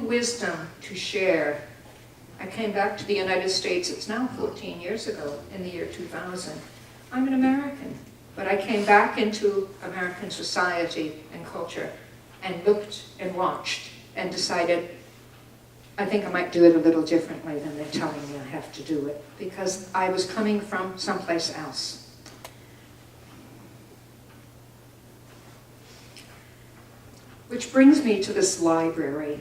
own wisdom to share. I came back to the United States, it's now 14 years ago, in the year 2000. I'm an American, but I came back into American society and culture and looked and watched and decided, I think I might do it a little differently than they're telling me I have to do it, because I was coming from someplace else. Which brings me to this library.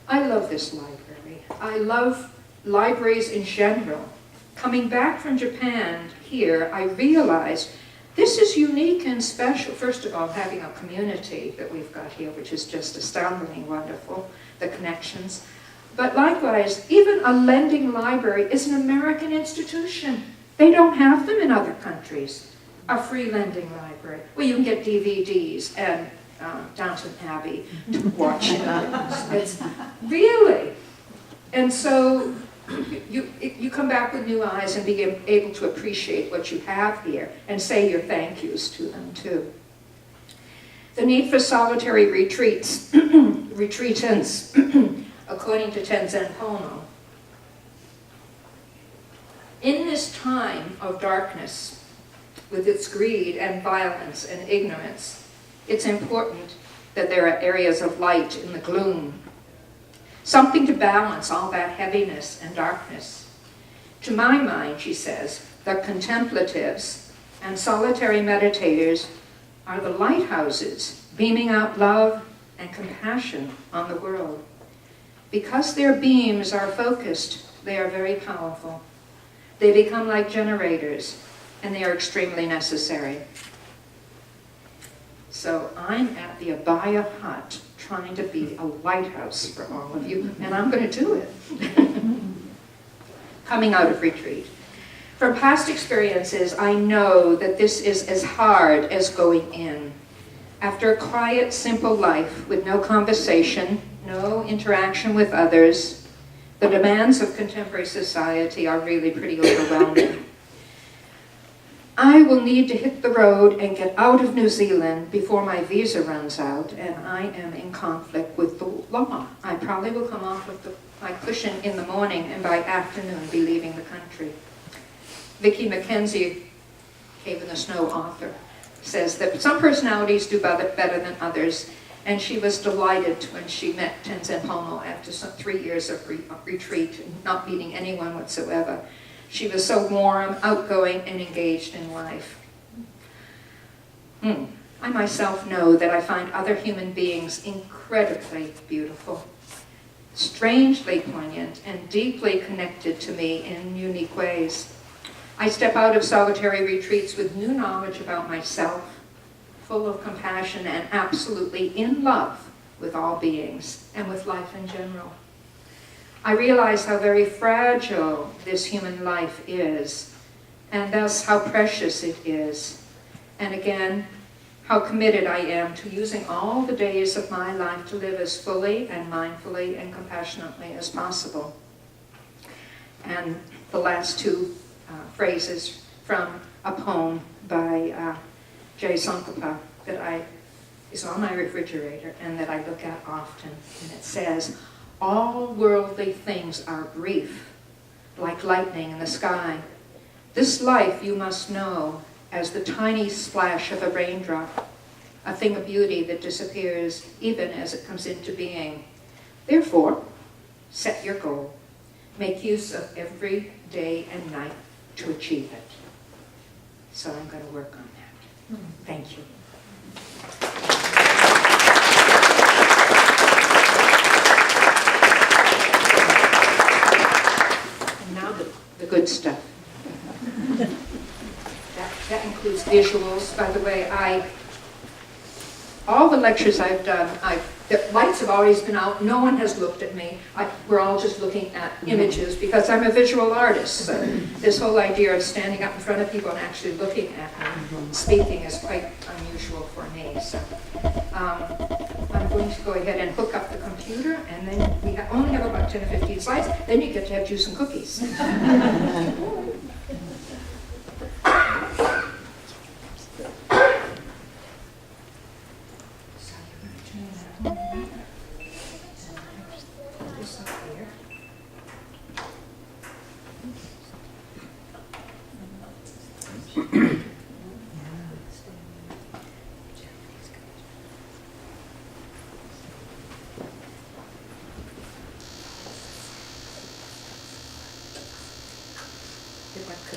I love this library. I love libraries in general. Coming back from Japan here, I realized this is unique and special. First of all, having a community that we've got here, which is just astoundingly wonderful, the connections. But likewise, even a lending library is an American institution. They don't have them in other countries. A free lending library, where you can get DVDs and Downton Abbey to watch it. It's really. And so you come back with new eyes and be able to appreciate what you have here and say your thank yous to them too. The need for solitary retreats, retreatants, according to Tenzin Palmo. In this time of darkness, with its greed and violence and ignorance, it's important that there are areas of light in the gloom. Something to balance all that heaviness and darkness. To my mind, she says, the contemplatives and solitary meditators are the lighthouses, beaming out love and compassion on the world. Because their beams are focused, they are very powerful. They become like generators, and they are extremely necessary. So I'm at the Abaya Hut trying to be a lighthouse for all of you, and I'm going to do it. Coming out of retreat. From past experiences, I know that this is as hard as going in. After a quiet, simple life with no conversation, no interaction with others, the demands of contemporary society are really pretty overwhelming. I will need to hit the road and get out of New Zealand before my visa runs out, and I am in conflict with the law. I probably will come off with my cushion in the morning and by afternoon be leaving the country. Vicki McKenzie, Cave in the Snow author, says that some personalities do better than others, and she was delighted when she met Tenzin Palmo after 3 years of retreat, not meeting anyone whatsoever. She was so warm, outgoing, and engaged in life. I myself know that I find other human beings incredibly beautiful, strangely poignant, and deeply connected to me in unique ways. I step out of solitary retreats with new knowledge about myself, full of compassion and absolutely in love with all beings and with life in general. I realize how very fragile this human life is, and thus how precious it is. And again, how committed I am to using all the days of my life to live as fully and mindfully and compassionately as possible. And the last two phrases from a poem by Jay Tsongkhapa that is on my refrigerator and that I look at often. And it says, "All worldly things are brief, like lightning in the sky. This life you must know as the tiny splash of a raindrop, a thing of beauty that disappears even as it comes into being. Therefore, set your goal. Make use of every day and night to achieve it." So I'm going to work on that. Thank you. And now the good stuff. That includes visuals. By the way, all the lectures I've done, the lights have always been out. No one has looked at me. We're all just looking at images because I'm a visual artist. So this whole idea of standing up in front of people and actually looking at them, speaking, is quite unusual for me. So I'm going to go ahead and hook up the computer, and then we only have about 10 or 15 slides. Then you get to have juice and cookies.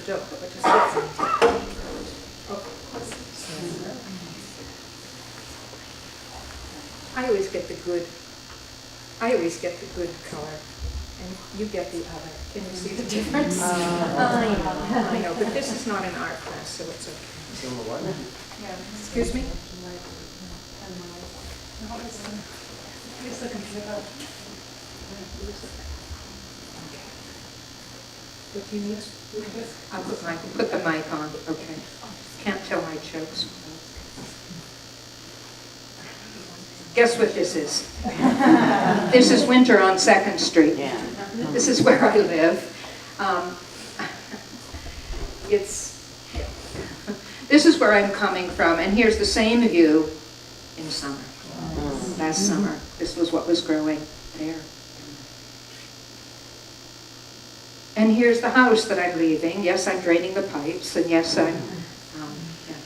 don't. What is it? Oh. I always get the good color, and you get the other. Can you see the difference? I know, but this is not an art class, so it's okay. Excuse me? What do you need? I'll put the mic on. Okay. Can't tell my jokes. Guess what this is? This is Winter on 2nd Street. This is where I live. This is where I'm coming from, and here's the same view in summer. Last summer, this was what was growing there. And here's the house that I'm leaving. Yes, I'm draining the pipes, and yes, I'm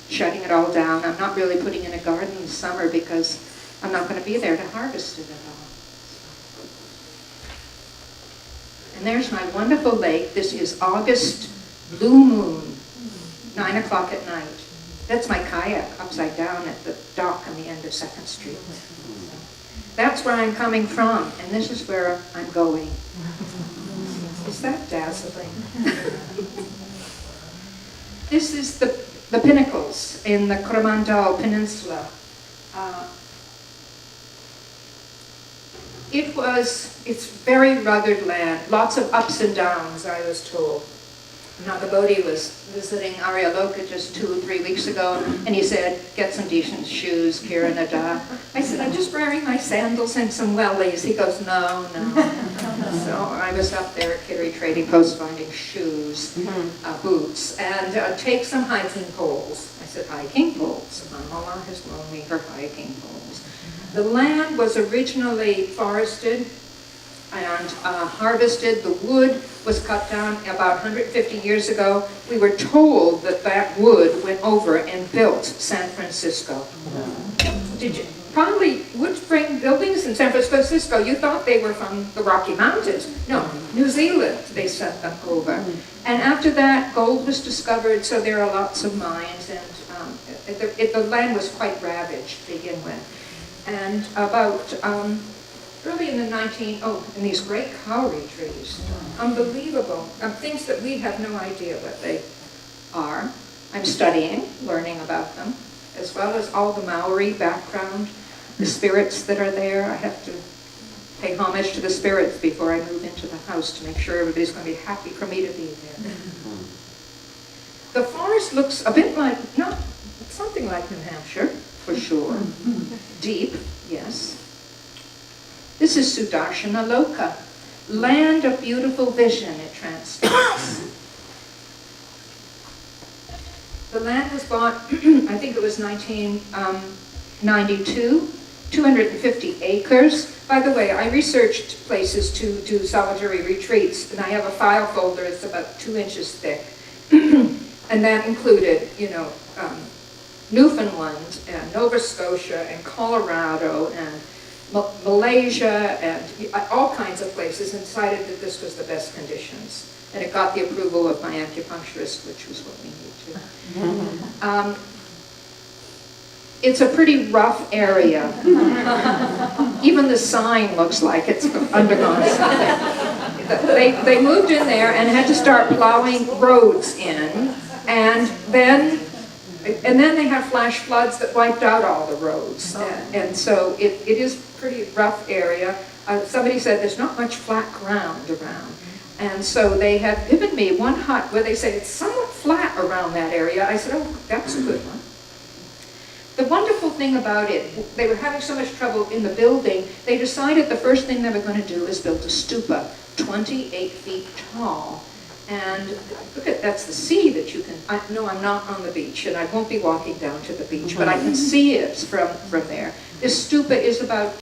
shutting it all down. I'm not really putting in a garden in summer because I'm not going to be there to harvest it at all. And there's my wonderful lake. This is August blue moon, 9 o'clock at night. That's my kayak upside down at the dock on the end of 2nd Street. That's where I'm coming from, and this is where I'm going. Is that dazzling? This is the pinnacles in the Coromandel Peninsula. It's very rugged land, lots of ups and downs, I was told. Nakabodi was visiting Arialoka just 2 or 3 weeks ago, and he said, get some decent shoes, Kiranada. I said, I'm just wearing my sandals and some wellies. He goes, no. So I was up there at Kittery Trading Post finding shoes, boots, and take some hiking poles. I said, hiking poles? Mamala has loaned me her hiking poles. The land was originally forested and harvested. The wood was cut down about 150 years ago. We were told that that wood went over and built San Francisco. Did you? Probably wood frame buildings in San Francisco, you thought they were from the Rocky Mountains. No, New Zealand, they sent them over. And after that, gold was discovered, so there are lots of mines, and the land was quite ravaged to begin with. And about early in the in these great kauri trees, unbelievable, things that we have no idea what they are. I'm studying, learning about them, as well as all the Maori background, the spirits that are there. I have to pay homage to the spirits before I move into the house to make sure everybody's going to be happy for me to be there. The forest looks a bit like, something like New Hampshire, for sure. Deep, yes. This is Sudarshana Loka, land of beautiful vision, it translates. The land was bought, I think it was 1992, 250 acres. By the way, I researched places to do solitary retreats, and I have a file folder that's about 2 inches thick. And that included, Newfoundland and Nova Scotia and Colorado and Malaysia and all kinds of places, and decided that this was the best conditions. And it got the approval of my acupuncturist, which was what we need to. It's a pretty rough area. Even the sign looks like it's undergone something. They moved in there and had to start plowing roads in, and then they had flash floods that wiped out all the roads. And so it is a pretty rough area. Somebody said there's not much flat ground around. And so they had given me one hut where they said it's somewhat flat around that area. I said, oh, that's a good one. The wonderful thing about it, they were having so much trouble in the building, they decided the first thing they were going to do is build a stupa, 28 feet tall. And look at, that's the sea that you can, no, I'm not on the beach, and I won't be walking down to the beach, but I can see it from there. This stupa is about